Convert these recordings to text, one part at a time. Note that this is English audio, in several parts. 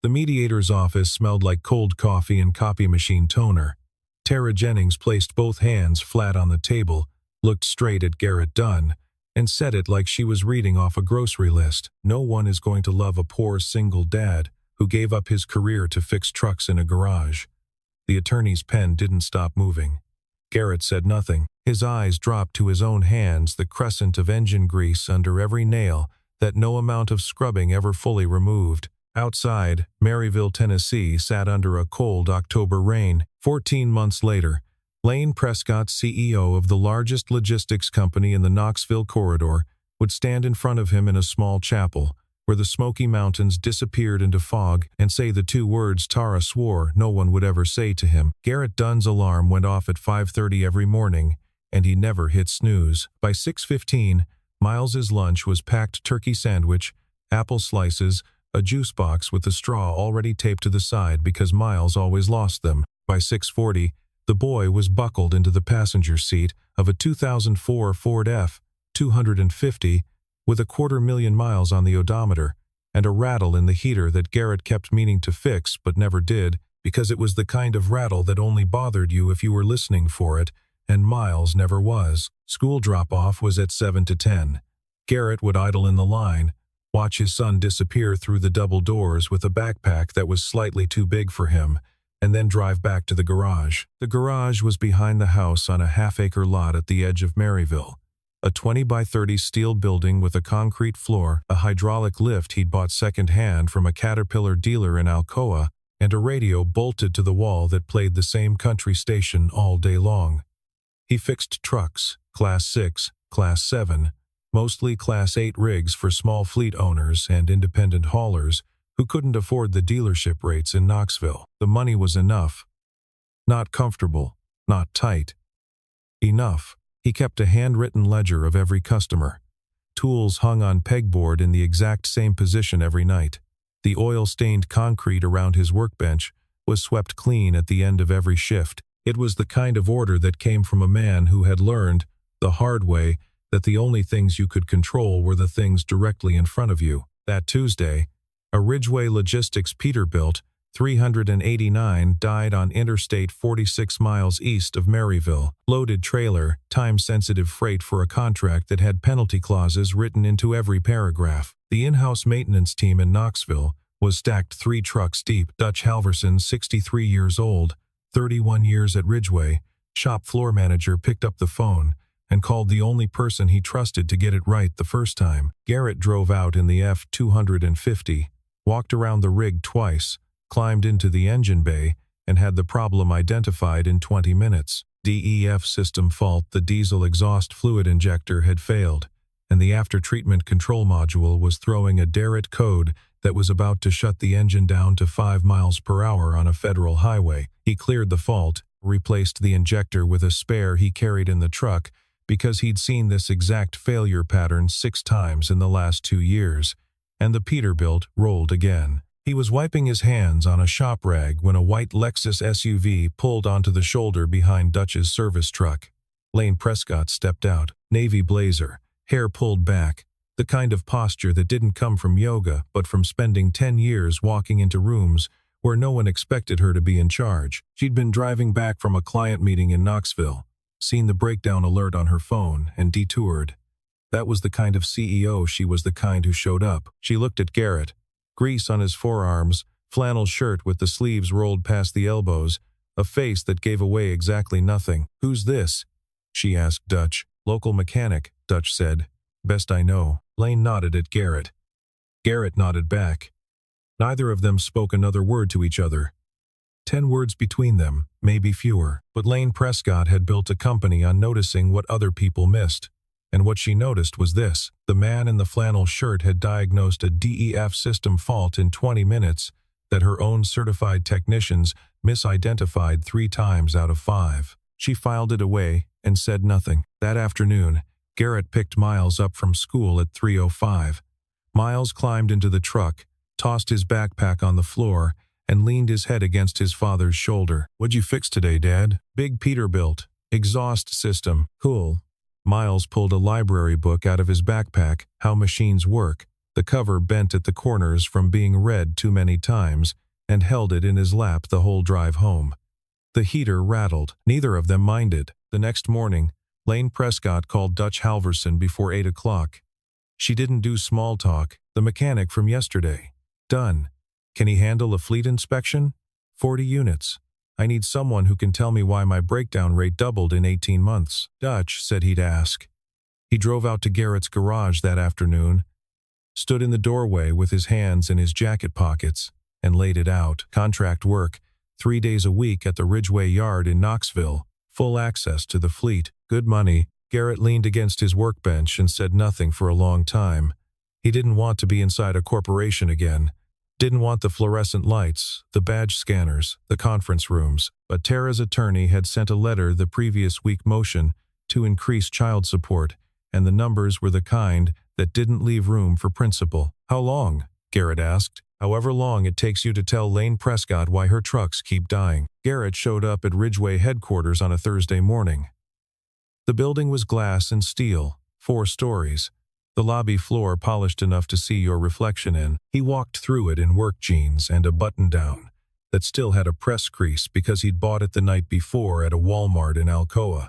The mediator's office smelled like cold coffee and copy machine toner. Tara Jennings placed both hands flat on the table, looked straight at Garrett Dunn, and said it like she was reading off a grocery list. No one is going to love a poor single dad who gave up his career to fix trucks in a garage. The attorney's pen didn't stop moving. Garrett said nothing. His eyes dropped to his own hands, the crescent of engine grease under every nail that no amount of scrubbing ever fully removed. Outside, Maryville, Tennessee sat under a cold October rain. 14 months later, Lane Prescott, CEO of the largest logistics company in the Knoxville corridor, would stand in front of him in a small chapel, where the Smoky Mountains disappeared into fog, and say the two words Tara swore no one would ever say to him. Garrett Dunn's alarm went off at 5:30 every morning, and he never hit snooze. By 6:15, Miles's lunch was packed turkey sandwich, apple slices, a juice box with a straw already taped to the side because Miles always lost them. By 6:40, the boy was buckled into the passenger seat of a 2004 Ford F-250 with 250,000 miles on the odometer and a rattle in the heater that Garrett kept meaning to fix but never did, because it was the kind of rattle that only bothered you if you were listening for it, and Miles never was. School drop-off was at 7 to 10. Garrett would idle in the line, watch his son disappear through the double doors with a backpack that was slightly too big for him, and then drive back to the garage. The garage was behind the house on a half-acre lot at the edge of Maryville. A 20 by 30 steel building with a concrete floor, a hydraulic lift he'd bought second-hand from a Caterpillar dealer in Alcoa, and a radio bolted to the wall that played the same country station all day long. He fixed trucks, Class 6, Class 7, mostly Class 8 rigs for small fleet owners and independent haulers who couldn't afford the dealership rates in Knoxville. The money was enough. Not comfortable, not tight. Enough. He kept a handwritten ledger of every customer. Tools hung on pegboard in the exact same position every night. The oil-stained concrete around his workbench was swept clean at the end of every shift. It was the kind of order that came from a man who had learned, the hard way, that the only things you could control were the things directly in front of you. That Tuesday, a Ridgeway Logistics Peterbilt 389 died on Interstate 46 miles east of Maryville. Loaded trailer, time-sensitive freight for a contract that had penalty clauses written into every paragraph. The in-house maintenance team in Knoxville was stacked 3 trucks deep. Dutch Halverson, 63 years old, 31 years at Ridgeway, shop floor manager, picked up the phone and called the only person he trusted to get it right the first time. Garrett drove out in the F-250, walked around the rig twice, climbed into the engine bay, and had the problem identified in 20 minutes. DEF system fault. The diesel exhaust fluid injector had failed, and the after-treatment control module was throwing a derrit code that was about to shut the engine down to 5 miles per hour on a federal highway. He cleared the fault, replaced the injector with a spare he carried in the truck because he'd seen this exact failure pattern 6 times in the last 2 years, and the Peterbilt rolled again. He was wiping his hands on a shop rag when a white Lexus SUV pulled onto the shoulder behind Dutch's service truck. Lane Prescott stepped out, navy blazer, hair pulled back, the kind of posture that didn't come from yoga but from spending 10 years walking into rooms where no one expected her to be in charge. She'd been driving back from a client meeting in Knoxville, seen the breakdown alert on her phone, and detoured. That was the kind of CEO. She was the kind who showed up. She looked at Garrett. Grease on his forearms, flannel shirt with the sleeves rolled past the elbows, a face that gave away exactly nothing. "Who's this?" she asked Dutch. "Local mechanic," Dutch said. "Best I know." Lane nodded at Garrett. Garrett nodded back. Neither of them spoke another word to each other. 10 words between them, maybe fewer. But Lane Prescott had built a company on noticing what other people missed. And what she noticed was this: the man in the flannel shirt had diagnosed a DEF system fault in 20 minutes that her own certified technicians misidentified 3 times out of 5. She filed it away and said nothing. That afternoon, Garrett picked Miles up from school at 3:05. Miles climbed into the truck, tossed his backpack on the floor, and leaned his head against his father's shoulder. "What'd you fix today, Dad?" "Big Peterbilt. Exhaust system." "Cool." Miles pulled a library book out of his backpack, How Machines Work, The cover bent at the corners from being read too many times, and held it in his lap the whole drive home. The heater rattled. Neither of them minded. The next morning, Lane Prescott called Dutch Halverson before 8 o'clock. She didn't do small talk. The mechanic from yesterday. Done. Can he handle a fleet inspection? 40 units. I need someone who can tell me why my breakdown rate doubled in 18 months. Dutch said he'd ask. He drove out to Garrett's garage that afternoon, stood in the doorway with his hands in his jacket pockets, and laid it out. Contract work, 3 days a week at the Ridgeway Yard in Knoxville, full access to the fleet, good money. Garrett leaned against his workbench and said nothing for a long time. He didn't want to be inside a corporation again. Didn't want the fluorescent lights, the badge scanners, the conference rooms. But Tara's attorney had sent a letter the previous week motion to increase child support, and the numbers were the kind that didn't leave room for principle. How long? Garrett asked. However long it takes you to tell Lane Prescott why her trucks keep dying. Garrett showed up at Ridgeway headquarters on a Thursday morning. The building was glass and steel, 4 stories. The lobby floor polished enough to see your reflection in. He walked through it in work jeans and a button-down that still had a press crease because he'd bought it the night before at a Walmart in Alcoa.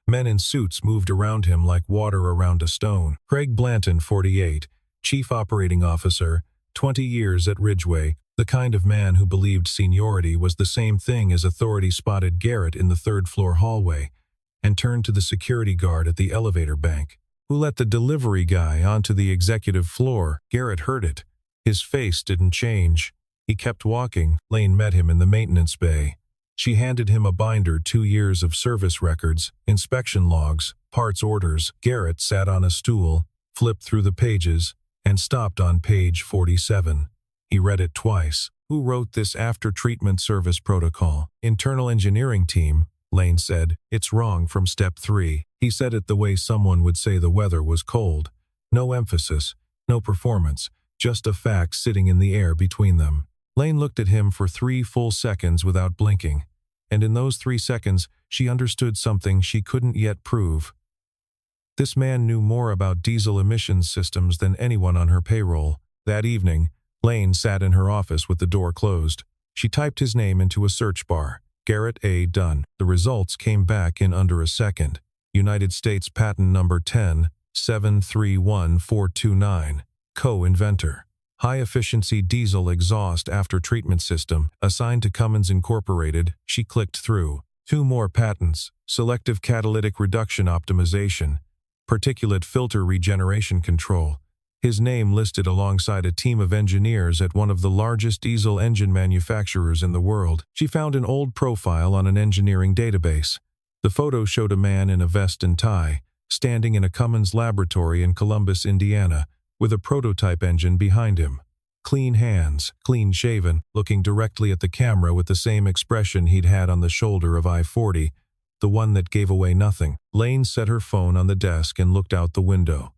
Men in suits moved around him like water around a stone. Craig Blanton, 48, Chief Operating Officer, 20 years at Ridgeway, the kind of man who believed seniority was the same thing as authority, spotted Garrett in the third-floor hallway and turned to the security guard at the elevator bank. Who let the delivery guy onto the executive floor? Garrett heard it. His face didn't change. He kept walking. Lane met him in the maintenance bay. She handed him a binder, 2 years of service records, inspection logs, parts orders. Garrett sat on a stool, flipped through the pages, and stopped on page 47. He read it twice. Who wrote this after-treatment service protocol? Internal engineering team, Lane said. It's wrong from step 3. He said it the way someone would say the weather was cold. No emphasis, no performance, just a fact sitting in the air between them. Lane looked at him for 3 full seconds without blinking, and in those 3 seconds she understood something she couldn't yet prove. This man knew more about diesel emissions systems than anyone on her payroll. That evening, Lane sat in her office with the door closed. She typed his name into a search bar. Garrett A. Dunn. The results came back in under a second. United States Patent Number 10,731,429. Co-inventor. High-efficiency diesel exhaust after-treatment system, assigned to Cummins Incorporated. She clicked through. 2 more patents. Selective catalytic reduction optimization. Particulate filter regeneration control. His name listed alongside a team of engineers at one of the largest diesel engine manufacturers in the world. She found an old profile on an engineering database. The photo showed a man in a vest and tie, standing in a Cummins laboratory in Columbus, Indiana, with a prototype engine behind him. Clean hands, clean-shaven, looking directly at the camera with the same expression he'd had on the shoulder of I-40, the one that gave away nothing. Lane set her phone on the desk and looked out the window.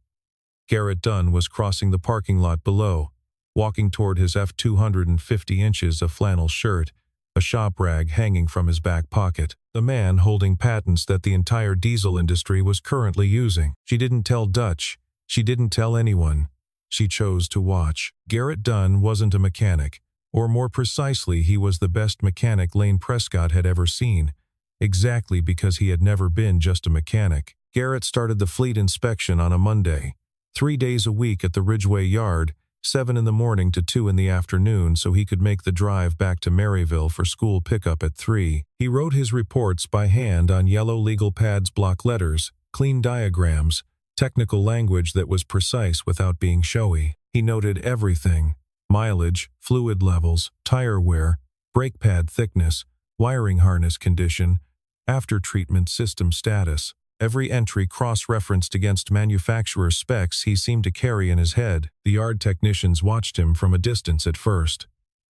Garrett Dunn was crossing the parking lot below, walking toward his F-250 inches of flannel shirt, a shop rag hanging from his back pocket. The man holding patents that the entire diesel industry was currently using. She didn't tell Dutch. She didn't tell anyone. She chose to watch. Garrett Dunn wasn't a mechanic, or more precisely, he was the best mechanic Lane Prescott had ever seen, exactly because he had never been just a mechanic. Garrett started the fleet inspection on a Monday. 3 days a week at the Ridgeway Yard, 7 in the morning to 2 in the afternoon, so he could make the drive back to Maryville for school pickup at 3. He wrote his reports by hand on yellow legal pads, block letters, clean diagrams, technical language that was precise without being showy. He noted everything: mileage, fluid levels, tire wear, brake pad thickness, wiring harness condition, after-treatment system status. Every entry cross-referenced against manufacturer specs he seemed to carry in his head. The yard technicians watched him from a distance at first.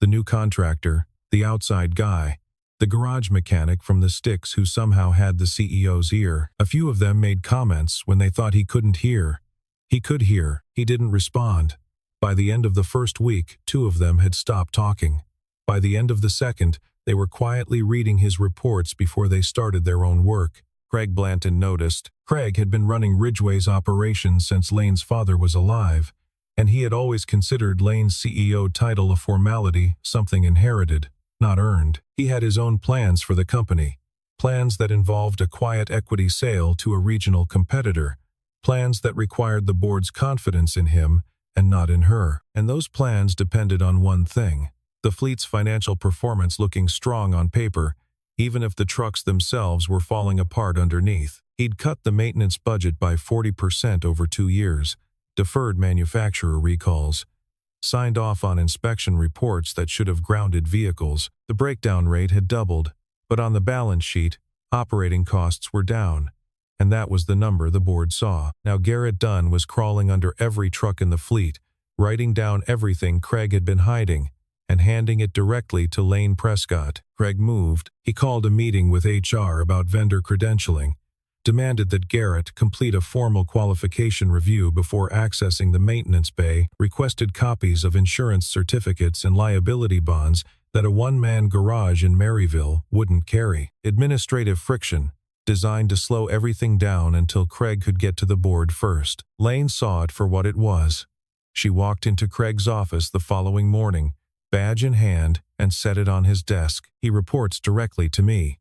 The new contractor, the outside guy, the garage mechanic from the sticks who somehow had the CEO's ear. A few of them made comments when they thought he couldn't hear. He could hear. He didn't respond. By the end of the first week, 2 of them had stopped talking. By the end of the second, they were quietly reading his reports before they started their own work. Craig Blanton noticed. Craig had been running Ridgeway's operations since Lane's father was alive, And he had always considered Lane's CEO title a formality, something inherited, not earned. He had his own plans for the company, plans that involved a quiet equity sale to a regional competitor, plans that required the board's confidence in him and not in her. And those plans depended on one thing: the fleet's financial performance looking strong on paper, even if the trucks themselves were falling apart underneath. He'd cut the maintenance budget by 40% over 2 years, deferred manufacturer recalls, signed off on inspection reports that should have grounded vehicles. The breakdown rate had doubled, but on the balance sheet, operating costs were down. And that was the number the board saw. Now Garrett Dunn was crawling under every truck in the fleet, writing down everything Craig had been hiding, and handing it directly to Lane Prescott. Craig moved. He called a meeting with HR about vendor credentialing, demanded that Garrett complete a formal qualification review before accessing the maintenance bay, requested copies of insurance certificates and liability bonds that a one-man garage in Maryville wouldn't carry. Administrative friction, designed to slow everything down until Craig could get to the board first. Lane saw it for what it was. She walked into Craig's office the following morning, badge in hand, and set it on his desk. He reports directly to me.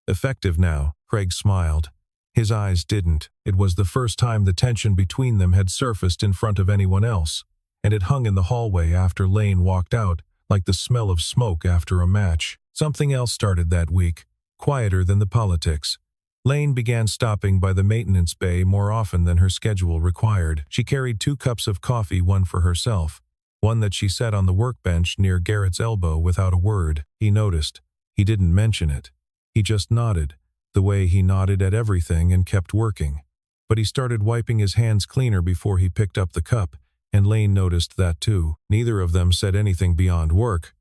Effective now, Craig smiled. His eyes didn't. It was the first time the tension between them had surfaced in front of anyone else, and it hung in the hallway after Lane walked out, like the smell of smoke after a match. Something else started that week, quieter than the politics. Lane began stopping by the maintenance bay more often than her schedule required. She carried 2 cups of coffee, one for herself, one that she set on the workbench near Garrett's elbow without a word. He noticed. He didn't mention it. He just nodded, the way he nodded at everything, and kept working. But he started wiping his hands cleaner before he picked up the cup, and Lane noticed that too. Neither of them said anything beyond work.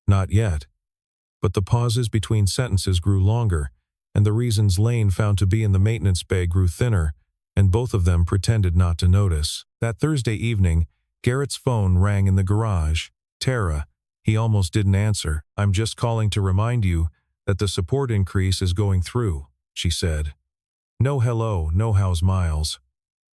Not yet. But the pauses between sentences grew longer, and the reasons Lane found to be in the maintenance bay grew thinner, and both of them pretended not to notice. That Thursday evening, Garrett's phone rang in the garage. Tara. He almost didn't answer. "I'm just calling to remind you that the support increase is going through," she said. "No hello, no how's Miles.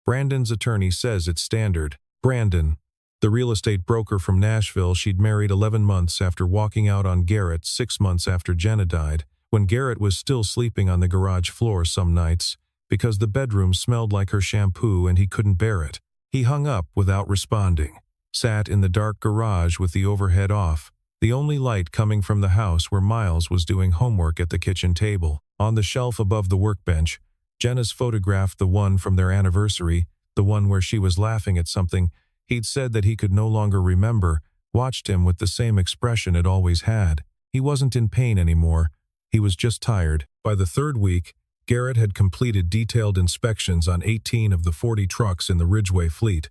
Brandon's attorney says it's standard." Brandon, the real estate broker from Nashville she'd married 11 months after walking out on Garrett 6 months after Jenna died, when Garrett was still sleeping on the garage floor some nights because the bedroom smelled like her shampoo and he couldn't bear it. He hung up without responding, sat in the dark garage with the overhead off, the only light coming from the house where Miles was doing homework at the kitchen table. On the shelf above the workbench, Jenna's photographed the one from their anniversary, the one where she was laughing at something he'd said that he could no longer remember, watched him with the same expression it always had. He wasn't in pain anymore. He was just tired. By the 3rd week, Garrett had completed detailed inspections on 18 of the 40 trucks in the Ridgeway fleet.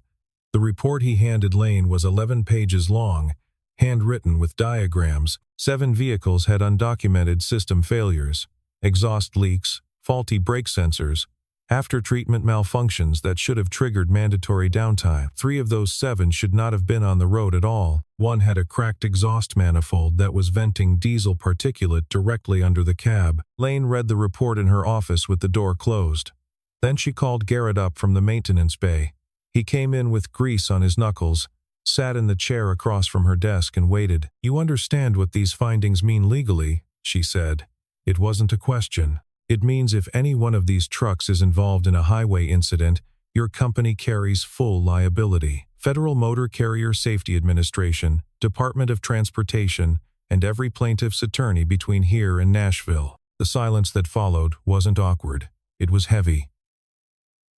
The report he handed Lane was 11 pages long, handwritten with diagrams. 7 vehicles had undocumented system failures, exhaust leaks, faulty brake sensors, after-treatment malfunctions that should have triggered mandatory downtime. 3 of those 7 should not have been on the road at all. One had a cracked exhaust manifold that was venting diesel particulate directly under the cab. Lane read the report in her office with the door closed. Then she called Garrett up from the maintenance bay. He came in with grease on his knuckles, sat in the chair across from her desk and waited. "You understand what these findings mean legally," she said. It wasn't a question. "It means if any one of these trucks is involved in a highway incident, your company carries full liability. Federal Motor Carrier Safety Administration, Department of Transportation, and every plaintiff's attorney between here and Nashville." The silence that followed wasn't awkward. It was heavy.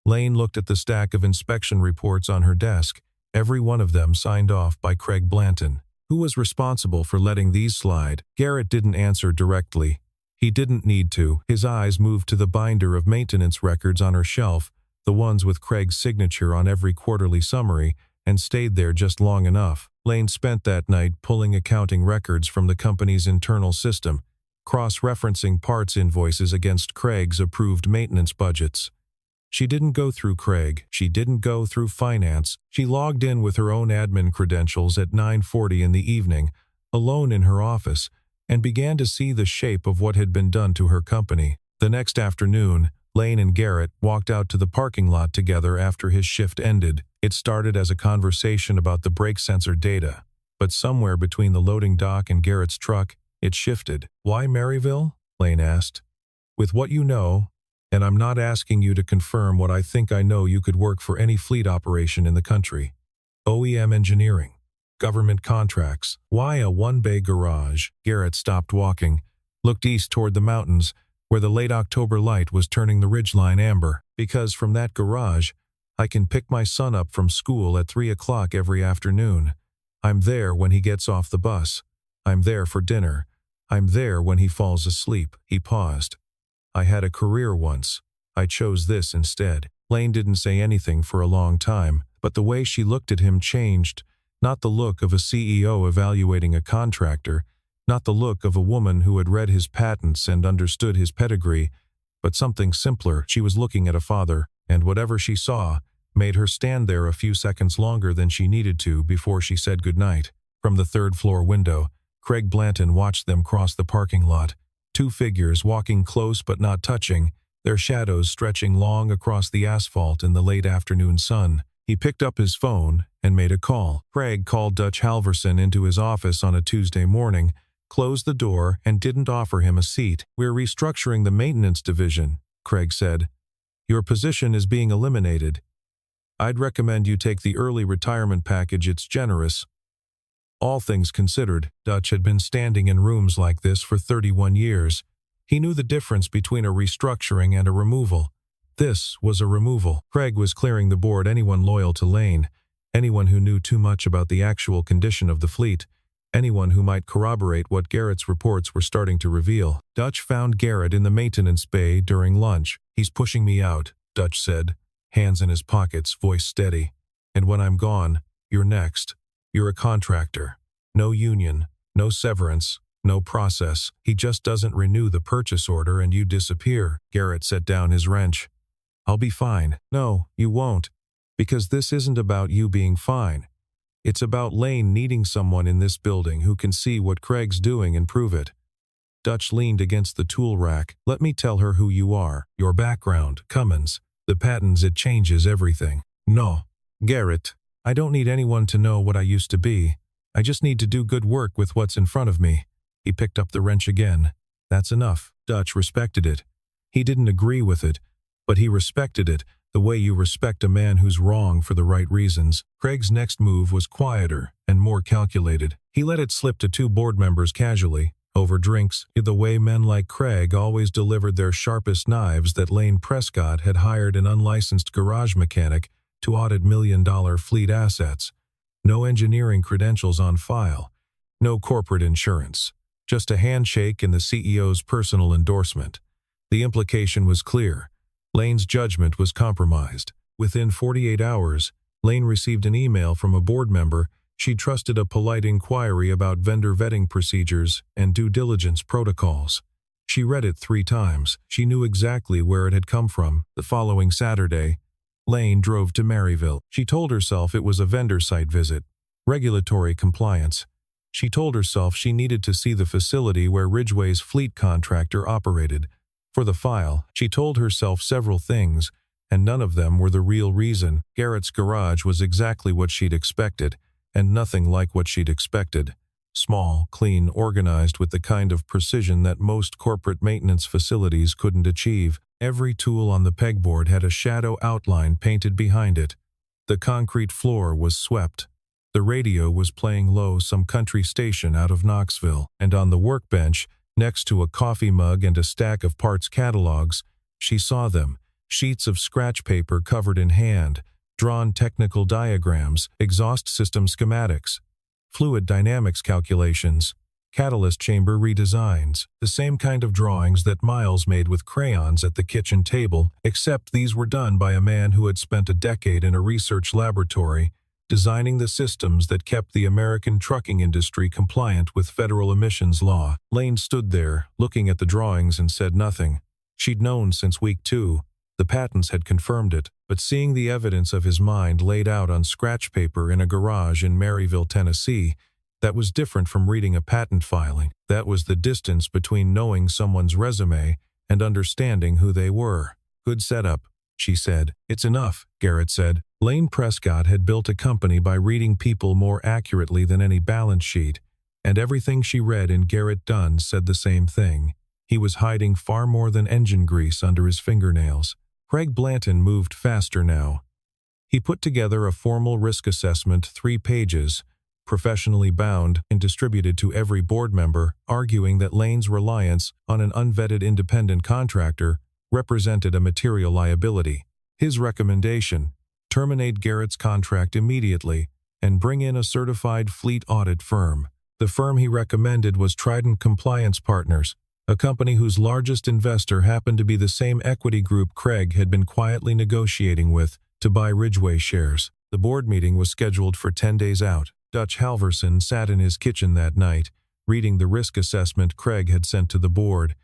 Lane looked at the stack of inspection reports on her desk, every one of them signed off by Craig Blanton. Who was responsible for letting these slide? Garrett didn't answer directly. He didn't need to. His eyes moved to the binder of maintenance records on her shelf, the ones with Craig's signature on every quarterly summary, and stayed there just long enough. Lane spent that night pulling accounting records from the company's internal system, cross-referencing parts invoices against Craig's approved maintenance budgets. She didn't go through Craig. She didn't go through finance. She logged in with her own admin credentials at 9:40 in the evening, alone in her office, and began to see the shape of what had been done to her company. The next afternoon, Lane and Garrett walked out to the parking lot together after his shift ended. It started as a conversation about the brake sensor data, but somewhere between the loading dock and Garrett's truck, it shifted. "Why Maryville?" Lane asked. "With what you know, and I'm not asking you to confirm what I think I know, you could work for any fleet operation in the country. OEM engineering, government contracts. Why a one-bay garage?" Garrett stopped walking, looked east toward the mountains, where the late October light was turning the ridgeline amber. "Because from that garage, I can pick my son up from school at 3 o'clock every afternoon. I'm there when he gets off the bus. I'm there for dinner. I'm there when he falls asleep." He paused. "I had a career once. I chose this instead." Lane didn't say anything for a long time, but the way she looked at him changed. Not the look of a CEO evaluating a contractor, not the look of a woman who had read his patents and understood his pedigree, but something simpler. She was looking at a father, and whatever she saw made her stand there a few seconds longer than she needed to before she said goodnight. From the third-floor window, Craig Blanton watched them cross the parking lot. Two figures walking close but not touching, their shadows stretching long across the asphalt in the late afternoon sun. He picked up his phone and made a call. Craig called Dutch Halverson into his office on a Tuesday morning, closed the door, and didn't offer him a seat. "We're restructuring the maintenance division," Craig said. "Your position is being eliminated. I'd recommend you take the early retirement package. It's generous." All things considered, Dutch had been standing in rooms like this for 31 years. He knew the difference between a restructuring and a removal. This was a removal. Craig was clearing the board anyone loyal to Lane, anyone who knew too much about the actual condition of the fleet, anyone who might corroborate what Garrett's reports were starting to reveal. Dutch found Garrett in the maintenance bay during lunch. "He's pushing me out," Dutch said, hands in his pockets, voice steady. "And when I'm gone, you're next. You're a contractor. No union, no severance, no process. He just doesn't renew the purchase order and you disappear." Garrett set down his wrench. "I'll be fine." "No, you won't. Because this isn't about you being fine. It's about Lane needing someone in this building who can see what Craig's doing and prove it." Dutch leaned against the tool rack. "Let me tell her who you are. Your background, Cummins. The patents, it changes everything." "No, Garrett. I don't need anyone to know what I used to be. I just need to do good work with what's in front of me." He picked up the wrench again. "That's enough." Dutch respected it. He didn't agree with it, but he respected it, the way you respect a man who's wrong for the right reasons. Craig's next move was quieter and more calculated. He let it slip to two board members casually, over drinks, the way men like Craig always delivered their sharpest knives, that Lane Prescott had hired an unlicensed garage mechanic to audit million-dollar fleet assets. No engineering credentials on file. No corporate insurance. Just a handshake and the CEO's personal endorsement. The implication was clear. Lane's judgment was compromised. Within 48 hours, Lane received an email from a board member. She trusted a polite inquiry about vendor vetting procedures and due diligence protocols. She read it 3 times. She knew exactly where it had come from. The following Saturday, Lane drove to Maryville. She told herself it was a vendor site visit. Regulatory compliance. She told herself she needed to see the facility where Ridgway's fleet contractor operated. For the file, she told herself several things, and none of them were the real reason. Garrett's garage was exactly what she'd expected, and nothing like what she'd expected. Small, clean, organized with the kind of precision that most corporate maintenance facilities couldn't achieve. Every tool on the pegboard had a shadow outline painted behind it. The concrete floor was swept. The radio was playing low some country station out of Knoxville, and on the workbench, next to a coffee mug and a stack of parts catalogs, she saw them, sheets of scratch paper covered in hand, drawn technical diagrams, exhaust system schematics, fluid dynamics calculations, catalyst chamber redesigns, the same kind of drawings that Miles made with crayons at the kitchen table, except these were done by a man who had spent a decade in a research laboratory, designing the systems that kept the American trucking industry compliant with federal emissions law. Lane stood there, looking at the drawings, and said nothing. She'd known since week 2. The patents had confirmed it, but seeing the evidence of his mind laid out on scratch paper in a garage in Maryville, Tennessee, that was different from reading a patent filing. That was the distance between knowing someone's resume and understanding who they were. "Good setup," she said. "It's enough," Garrett said. Lane Prescott had built a company by reading people more accurately than any balance sheet, and everything she read in Garrett Dunn said the same thing. He was hiding far more than engine grease under his fingernails. Craig Blanton moved faster now. He put together a formal risk assessment, 3 pages, professionally bound and distributed to every board member, arguing that Lane's reliance on an unvetted independent contractor represented a material liability. His recommendation: terminate Garrett's contract immediately and bring in a certified fleet audit firm. The firm he recommended was Trident Compliance Partners, a company whose largest investor happened to be the same equity group Craig had been quietly negotiating with to buy Ridgeway shares. The board meeting was scheduled for 10 days out. Dutch Halverson sat in his kitchen that night, reading the risk assessment Craig had sent to the board.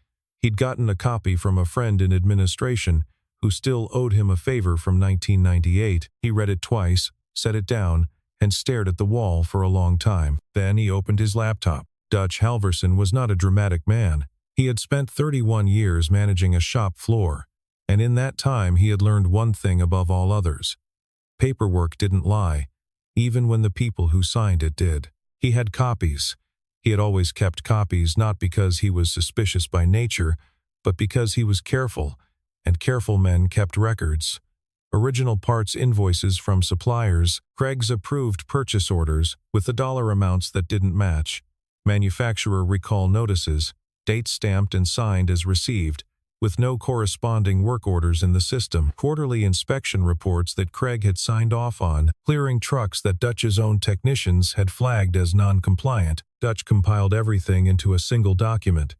He'd gotten a copy from a friend in administration who still owed him a favor from 1998. He read it twice, set it down, and stared at the wall for a long time. Then he opened his laptop. Dutch Halverson was not a dramatic man. He had spent 31 years managing a shop floor, and in that time he had learned one thing above all others: paperwork didn't lie, even when the people who signed it did. He had copies. He had always kept copies, not because he was suspicious by nature, but because he was careful, and careful men kept records. Original parts invoices from suppliers, Craig's approved purchase orders with the dollar amounts that didn't match, manufacturer recall notices, dates stamped and signed as received, with no corresponding work orders in the system, quarterly inspection reports that Craig had signed off on, clearing trucks that Dutch's own technicians had flagged as non-compliant. Dutch compiled everything into a single document,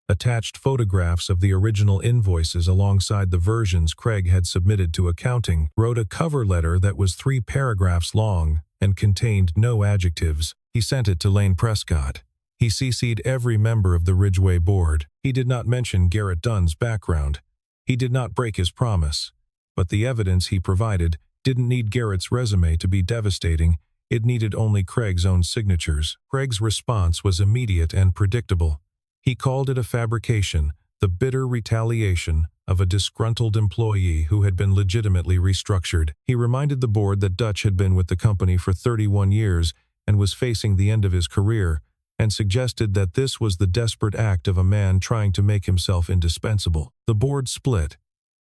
attached photographs of the original invoices alongside the versions Craig had submitted to accounting, wrote a cover letter that was 3 paragraphs long and contained no adjectives. He sent it to Lane Prescott. He CC'd every member of the Ridgeway board. He did not mention Garrett Dunn's background. He did not break his promise. But the evidence he provided didn't need Garrett's resume to be devastating. It needed only Craig's own signatures. Craig's response was immediate and predictable. He called it a fabrication, the bitter retaliation of a disgruntled employee who had been legitimately restructured. He reminded the board that Dutch had been with the company for 31 years and was facing the end of his career, and suggested that this was the desperate act of a man trying to make himself indispensable. The board split.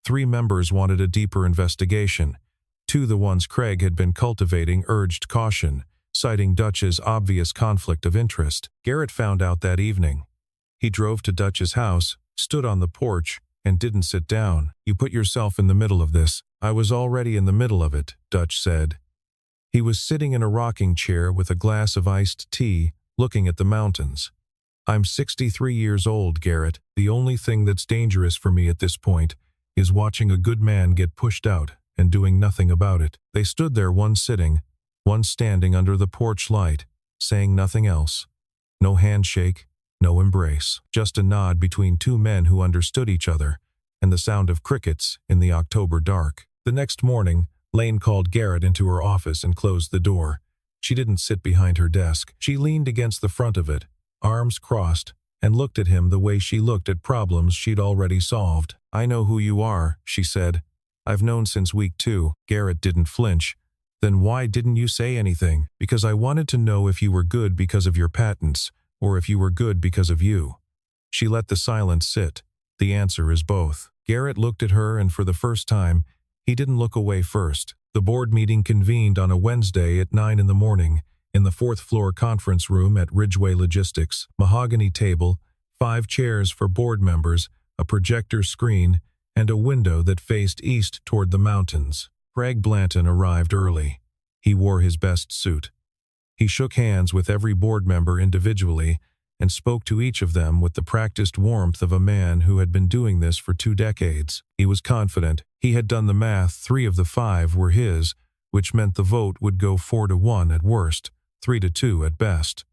3 members wanted a deeper investigation. 2, the ones Craig had been cultivating, urged caution, citing Dutch's obvious conflict of interest. Garrett found out that evening. He drove to Dutch's house, stood on the porch, and didn't sit down. "You put yourself in the middle of this." "I was already in the middle of it," Dutch said. He was sitting in a rocking chair with a glass of iced tea, looking at the mountains. "I'm 63 years old, Garrett. The only thing that's dangerous for me at this point is watching a good man get pushed out and doing nothing about it." They stood there, one sitting, one standing under the porch light, saying nothing else. No handshake, no embrace, just a nod between 2 men who understood each other, and the sound of crickets in the October dark. The next morning, Lane called Garrett into her office and closed the door. She didn't sit behind her desk. She leaned against the front of it, arms crossed, and looked at him the way she looked at problems she'd already solved. "I know who you are," she said. "I've known since week 2. Garrett didn't flinch. "Then why didn't you say anything?" "Because I wanted to know if you were good because of your patents, or if you were good because of you." She let the silence sit. "The answer is both." Garrett looked at her, and for the first time, he didn't look away first. The board meeting convened on a Wednesday at 9 in the morning in the 4th floor conference room at Ridgeway Logistics. Mahogany table, 5 chairs for board members, a projector screen, and a window that faced east toward the mountains. Craig Blanton arrived early. He wore his best suit. He shook hands with every board member individually and spoke to each of them with the practiced warmth of a man who had been doing this for 2 decades. He was confident. He had done the math. 3 of the 5 were his, which meant the vote would go 4-1 at worst, 3-2 at best.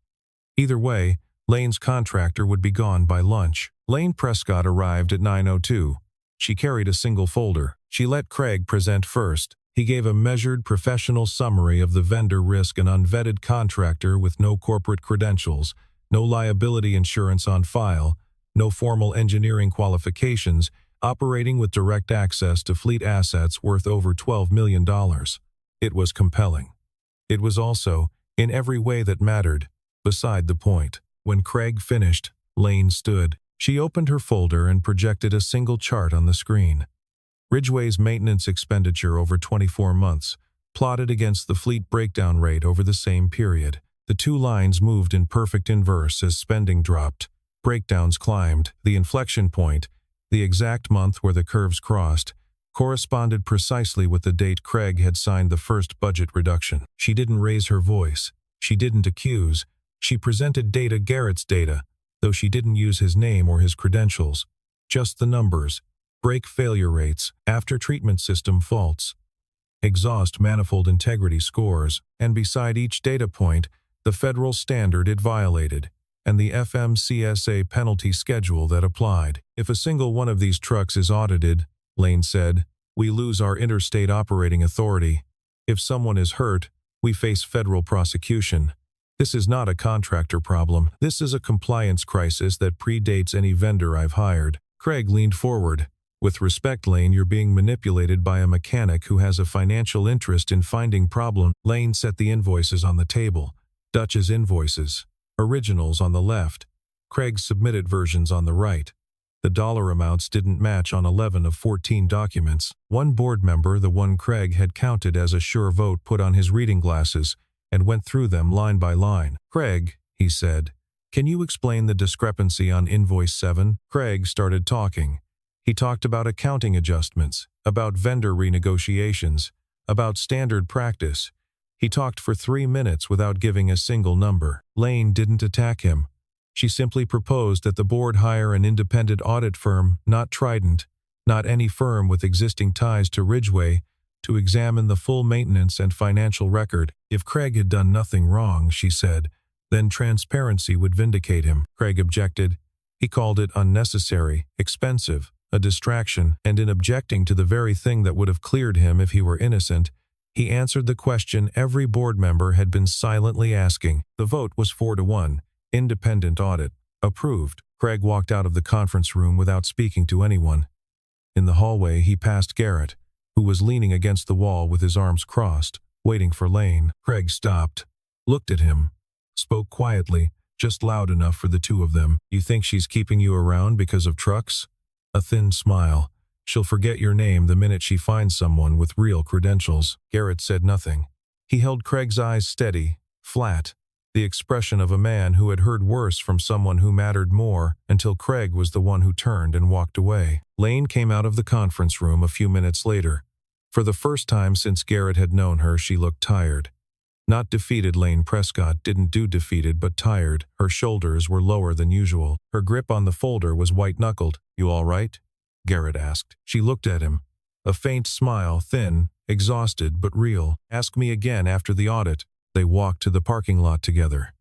Either way, Lane's contractor would be gone by lunch. Lane Prescott arrived at 9:02. She carried a single folder. She let Craig present first. He gave a measured, professional summary of the vendor risk: an unvetted contractor with no corporate credentials, no liability insurance on file, no formal engineering qualifications, operating with direct access to fleet assets worth over $12 million. It was compelling. It was also, in every way that mattered, beside the point. When Craig finished, Lane stood. She opened her folder and projected a single chart on the screen. Ridgway's maintenance expenditure over 24 months, plotted against the fleet breakdown rate over the same period. The two lines moved in perfect inverse as spending dropped. Breakdowns climbed. The inflection point, the exact month where the curves crossed, corresponded precisely with the date Craig had signed the first budget reduction. She didn't raise her voice. She didn't accuse. She presented data, Garrett's data, though she didn't use his name or his credentials. Just the numbers. Brake failure rates, after-treatment system faults, exhaust manifold integrity scores, and beside each data point, the federal standard it violated, and the FMCSA penalty schedule that applied. If a single one of these trucks is audited, Lane said, we lose our interstate operating authority. If someone is hurt, we face federal prosecution. This is not a contractor problem. This is a compliance crisis that predates any vendor I've hired. Craig leaned forward. With respect, Lane, you're being manipulated by a mechanic who has a financial interest in finding problems. Lane set the invoices on the table. Dutch's invoices. Originals on the left. Craig's submitted versions on the right. The dollar amounts didn't match on 11 of 14 documents. One board member, the one Craig had counted as a sure vote, put on his reading glasses and went through them line by line. Craig, he said, can you explain the discrepancy on invoice 7? Craig started talking. He talked about accounting adjustments, about vendor renegotiations, about standard practice. He talked for 3 minutes without giving a single number. Lane didn't attack him. She simply proposed that the board hire an independent audit firm, not Trident, not any firm with existing ties to Ridgway, to examine the full maintenance and financial record. If Craig had done nothing wrong, she said, then transparency would vindicate him. Craig objected. He called it unnecessary, expensive, a distraction, and in objecting to the very thing that would have cleared him if he were innocent, he answered the question every board member had been silently asking. The vote was 4-1. Independent audit. Approved. Craig walked out of the conference room without speaking to anyone. In the hallway, he passed Garrett, who was leaning against the wall with his arms crossed, waiting for Lane. Craig stopped, looked at him, spoke quietly, just loud enough for the two of them. You think she's keeping you around because of trucks? A thin smile. She'll forget your name the minute she finds someone with real credentials. Garrett said nothing. He held Craig's eyes steady, flat, the expression of a man who had heard worse from someone who mattered more, until Craig was the one who turned and walked away. Lane came out of the conference room a few minutes later. For the first time since Garrett had known her, she looked tired. Not defeated. Lane Prescott didn't do defeated, but tired. Her shoulders were lower than usual. Her grip on the folder was white-knuckled. You all right? Garrett asked. She looked at him. A faint smile, thin, exhausted, but real. Ask me again after the audit. They walked to the parking lot together.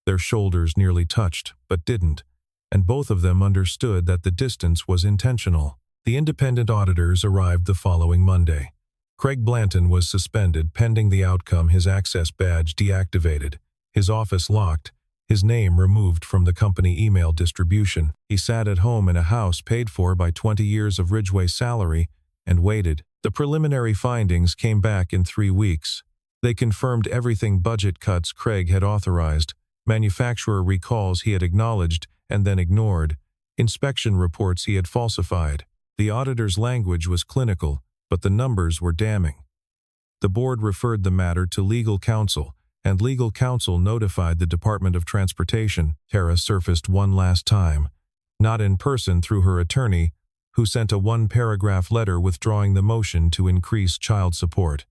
Their shoulders nearly touched, but didn't, and both of them understood that the distance was intentional. The independent auditors arrived the following Monday. Craig Blanton was suspended pending the outcome, his access badge deactivated, his office locked, his name removed from the company email distribution. He sat at home in a house paid for by 20 years of Ridgway salary and waited. The preliminary findings came back in 3 weeks. They confirmed everything: budget cuts Craig had authorized, manufacturer recalls he had acknowledged and then ignored, inspection reports he had falsified. The auditor's language was clinical, but the numbers were damning. The board referred the matter to legal counsel, and legal counsel notified the Department of Transportation. Tara surfaced one last time, not in person, through her attorney, who sent a 1-paragraph letter withdrawing the motion to increase child support.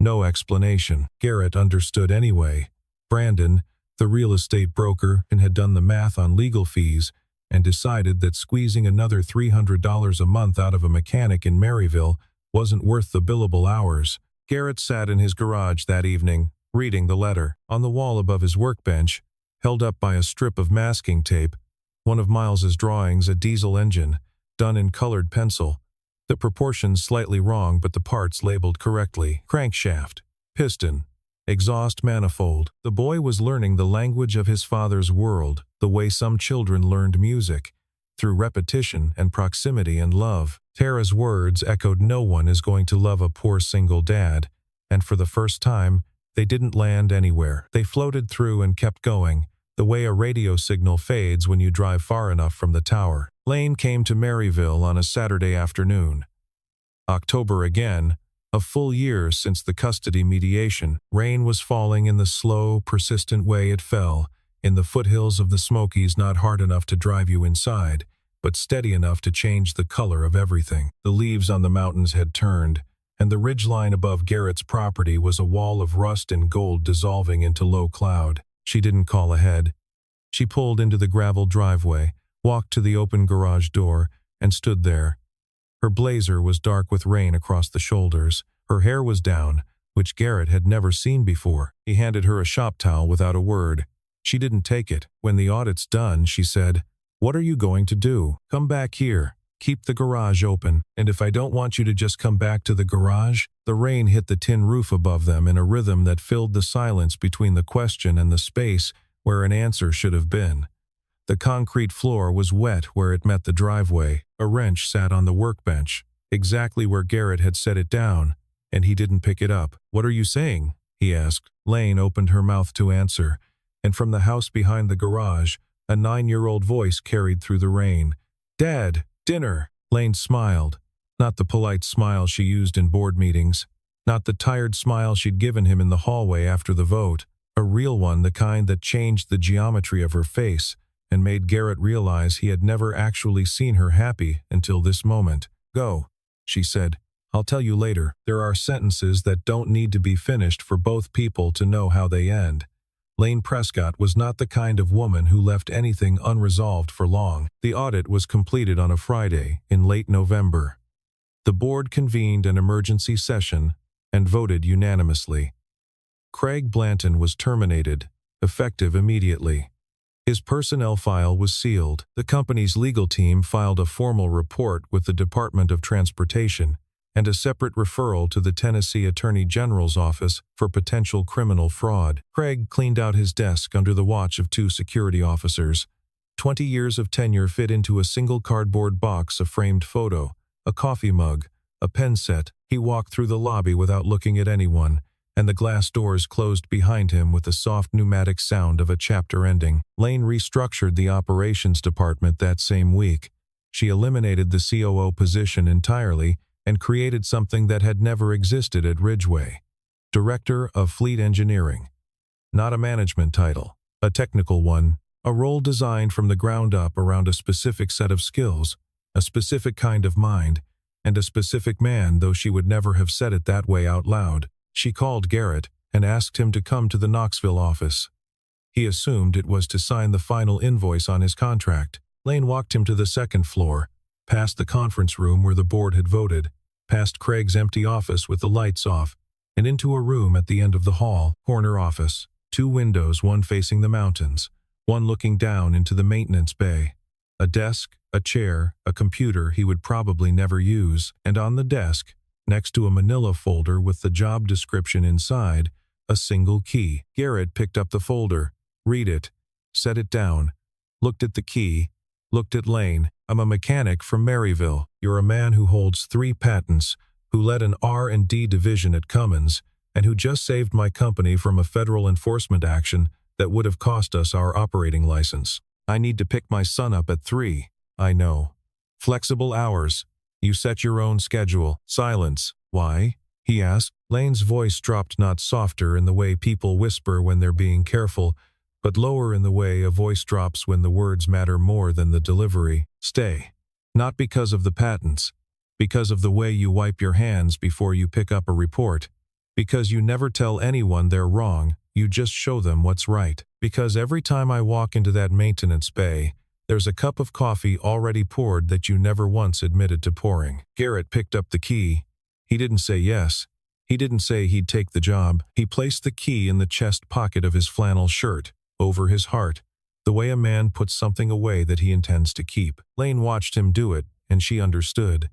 No explanation. Garrett understood anyway. Brandon, the real estate broker, and had done the math on legal fees and decided that squeezing another $300 a month out of a mechanic in Maryville wasn't worth the billable hours. Garrett sat in his garage that evening, reading the letter. On the wall above his workbench, held up by a strip of masking tape, one of Miles's drawings, a diesel engine, done in colored pencil. The proportions slightly wrong, but the parts labeled correctly. Crankshaft, piston, exhaust manifold. The boy was learning the language of his father's world, the way some children learned music, through repetition and proximity and love. Tara's words echoed, no one is going to love a poor single dad. and for the first time, they didn't land anywhere. They floated through and kept going, the way a radio signal fades when you drive far enough from the tower. Lane came to Maryville on a Saturday afternoon. October again, a full year since the custody mediation. Rain was falling in the slow, persistent way it fell, in the foothills of the Smokies, not hard enough to drive you inside, but steady enough to change the color of everything. The leaves on the mountains had turned, and the ridgeline above Garrett's property was a wall of rust and gold dissolving into low cloud. She didn't call ahead. She pulled into the gravel driveway, walked to the open garage door, and stood there. Her blazer was dark with rain across the shoulders. Her hair was down, which Garrett had never seen before. He handed her a shop towel without a word. She didn't take it. When the audit's done, she said, "What are you going to do? Come back here. Keep the garage open. And if I don't want you to just come back to the garage?" The rain hit the tin roof above them in a rhythm that filled the silence between the question and the space where an answer should have been. The concrete floor was wet where it met the driveway. A wrench sat on the workbench, exactly where Garrett had set it down, and he didn't pick it up. "What are you saying?" he asked. Lane opened her mouth to answer, and from the house behind the garage, a 9-year-old voice carried through the rain. "Dad, dinner." Lane smiled, not the polite smile she used in board meetings, not the tired smile she'd given him in the hallway after the vote, a real one, the kind that changed the geometry of her face and made Garrett realize he had never actually seen her happy until this moment. "Go," she said. "I'll tell you later." There are sentences that don't need to be finished for both people to know how they end. Lane Prescott was not the kind of woman who left anything unresolved for long. The audit was completed on a Friday in late November. The board convened an emergency session and voted unanimously. Craig Blanton was terminated, effective immediately. His personnel file was sealed. The company's legal team filed a formal report with the Department of Transportation and a separate referral to the Tennessee Attorney General's office for potential criminal fraud. Craig cleaned out his desk under the watch of 2 security officers. 20 years of tenure fit into a single cardboard box, a framed photo, a coffee mug, a pen set. He walked through the lobby without looking at anyone, and the glass doors closed behind him with the soft pneumatic sound of a chapter ending. Lane restructured the operations department that same week. She eliminated the COO position entirely and created something that had never existed at Ridgeway: Director of Fleet Engineering. Not a management title, a technical one, a role designed from the ground up around a specific set of skills, a specific kind of mind, and a specific man, though she would never have said it that way out loud. She called Garrett and asked him to come to the Knoxville office. He assumed it was to sign the final invoice on his contract. Lane walked him to the second floor, past the conference room where the board had voted, past Craig's empty office with the lights off, and into a room at the end of the hall, corner office. 2 windows, one facing the mountains, one looking down into the maintenance bay. A desk, a chair, a computer he would probably never use, and on the desk, next to a manila folder with the job description inside, a single key. Garrett picked up the folder, read it, set it down, looked at the key, looked at Lane. "I'm a mechanic from Maryville. You're a man who holds 3 patents, who led an R&D division at Cummins, and who just saved my company from a federal enforcement action that would have cost us our operating license. I need to pick my son up at 3. I know. Flexible hours. You set your own schedule." Silence. "Why?" he asked. Lane's voice dropped, not softer in the way people whisper when they're being careful, but lower in the way a voice drops when the words matter more than the delivery. "Stay. Not because of the patents. Because of the way you wipe your hands before you pick up a report. Because you never tell anyone they're wrong, you just show them what's right. Because every time I walk into that maintenance bay, there's a cup of coffee already poured that you never once admitted to pouring." Garrett picked up the key. He didn't say yes. He didn't say he'd take the job. He placed the key in the chest pocket of his flannel shirt, over his heart, the way a man puts something away that he intends to keep. Lane watched him do it, and she understood.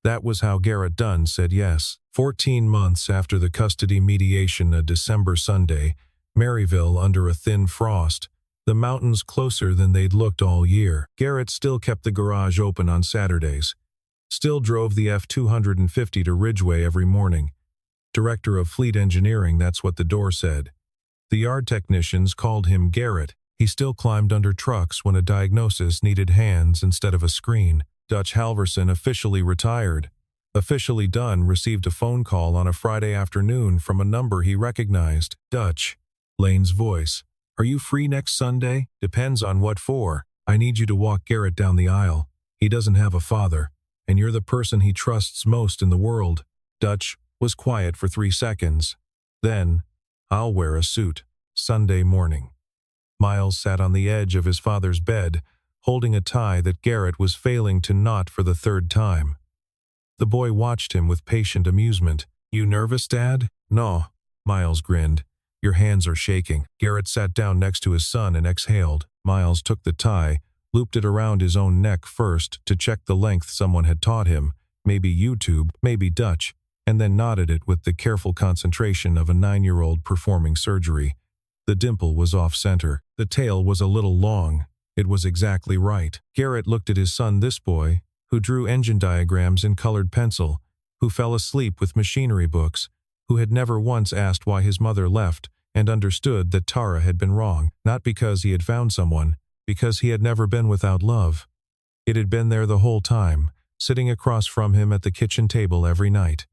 That was how Garrett Dunn said yes. 14 months after the custody mediation, a December Sunday, Maryville under a thin frost, the mountains closer than they'd looked all year. Garrett still kept the garage open on Saturdays, still drove the F-250 to Ridgeway every morning, Director of Fleet Engineering, that's what the door said. The yard technicians called him Garrett. He still climbed under trucks when a diagnosis needed hands instead of a screen. Dutch Halverson officially retired. Officially done received a phone call on a Friday afternoon from a number he recognized. Dutch. Lane's voice. Are you free next Sunday? Depends on what for. I need you to walk Garrett down the aisle. He doesn't have a father, and you're the person he trusts most in the world. Dutch was quiet for 3 seconds. Then, I'll wear a suit. Sunday morning. Miles sat on the edge of his father's bed, holding a tie that Garrett was failing to knot for the 3rd time. The boy watched him with patient amusement. You nervous, Dad? No. Miles grinned. Your hands are shaking. Garrett sat down next to his son and exhaled. Miles took the tie, looped it around his own neck first to check the length someone had taught him, maybe YouTube, maybe Dutch, and then knotted it with the careful concentration of a 9-year-old performing surgery. The dimple was off-center. The tail was a little long. It was exactly right. Garrett looked at his son, this boy, who drew engine diagrams in colored pencil, who fell asleep with machinery books, who had never once asked why his mother left, and understood that Tara had been wrong, not because he had found someone, because he had never been without love. It had been there the whole time, sitting across from him at the kitchen table every night.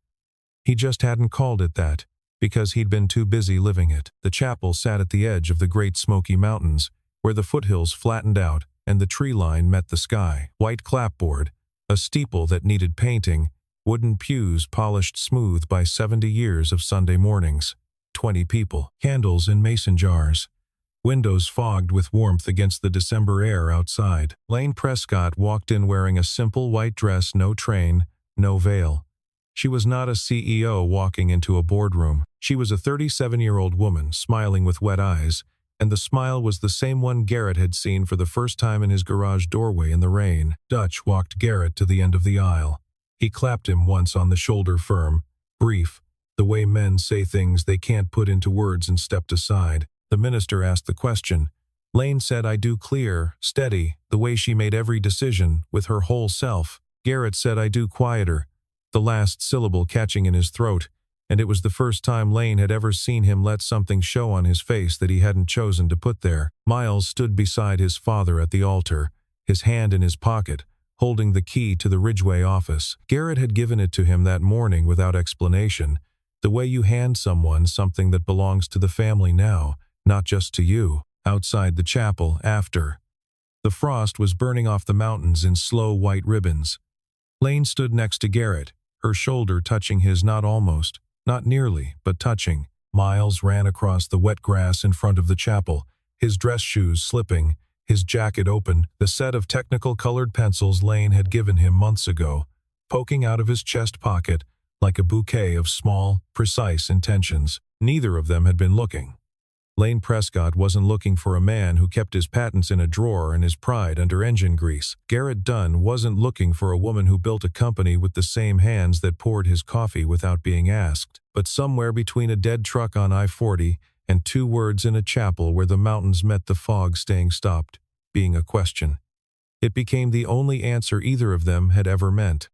He just hadn't called it that, because he'd been too busy living it. The chapel sat at the edge of the Great Smoky Mountains, where the foothills flattened out and the tree line met the sky. White clapboard, a steeple that needed painting, wooden pews polished smooth by 70 years of Sunday mornings. 20 people. Candles in mason jars. Windows fogged with warmth against the December air outside. Lane Prescott walked in wearing a simple white dress, no train, no veil. She was not a CEO walking into a boardroom. She was a 37-year-old woman, smiling with wet eyes, and the smile was the same one Garrett had seen for the first time in his garage doorway in the rain. Dutch walked Garrett to the end of the aisle. He clapped him once on the shoulder, firm, brief, the way men say things they can't put into words, and stepped aside. The minister asked the question. Lane said, I do, clear, steady, the way she made every decision, with her whole self. Garrett said, I do, quieter, the last syllable catching in his throat, and it was the first time Lane had ever seen him let something show on his face that he hadn't chosen to put there. Miles stood beside his father at the altar, his hand in his pocket, holding the key to the Ridgeway office. Garrett had given it to him that morning without explanation, the way you hand someone something that belongs to the family now, not just to you. Outside the chapel, after. The frost was burning off the mountains in slow white ribbons. Lane stood next to Garrett, her shoulder touching his, not almost, not nearly, but touching. Miles ran across the wet grass in front of the chapel, his dress shoes slipping, his jacket open, the set of technical colored pencils Lane had given him months ago, poking out of his chest pocket like a bouquet of small, precise intentions. Neither of them had been looking. Lane Prescott wasn't looking for a man who kept his patents in a drawer and his pride under engine grease. Garrett Dunn wasn't looking for a woman who built a company with the same hands that poured his coffee without being asked. But somewhere between a dead truck on I-40 and 2 words in a chapel where the mountains met the fog staying stopped, being a question. It became the only answer either of them had ever meant.